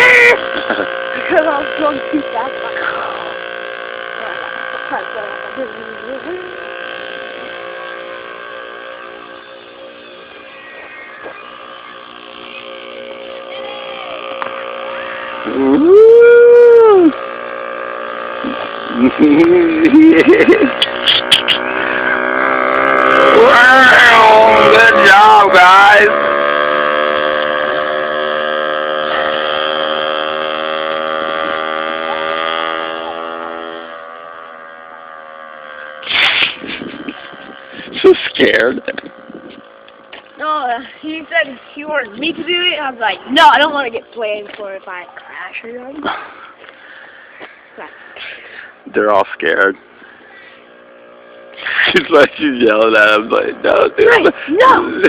Because I was going too fast. Woo! Wow! Good job, guys. So scared. No, he said he wanted me to do it. I was like, no, I don't want to get blamed for if I crash or something. They're all scared. She's like, she's yelling at him, like, no, dude. Right, no!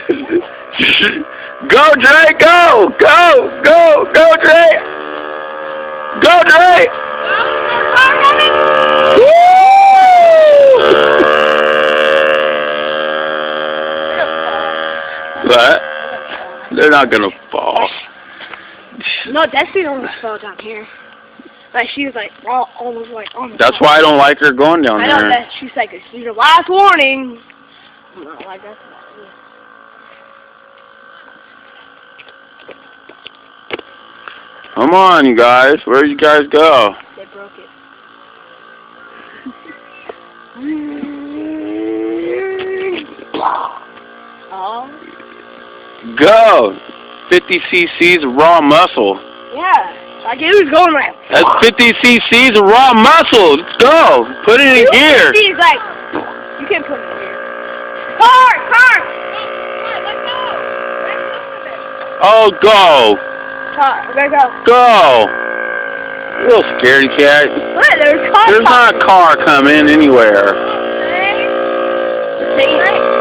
Go, Dre, go! Go! Go! Go, Dre! Go, Dre! What? They're not gonna fall. No, Destiny almost fell down here. Like, she was like, almost like on the That's floor. why I don't like her going down I know there. that she's like, this is your last warning. I'm not like that. Come on, you guys. Where'd you guys go? They broke it. Oh. Go! 50 cc's of raw muscle. Yeah. Like, it was going like... That's 50 cc's of raw muscle. Let's go. Put it in gear. He's like, you can't put it in gear. Car! Oh, go. Car, let's go. Go. You little scaredy cat. What? There's cars. There's not a car coming anywhere. See?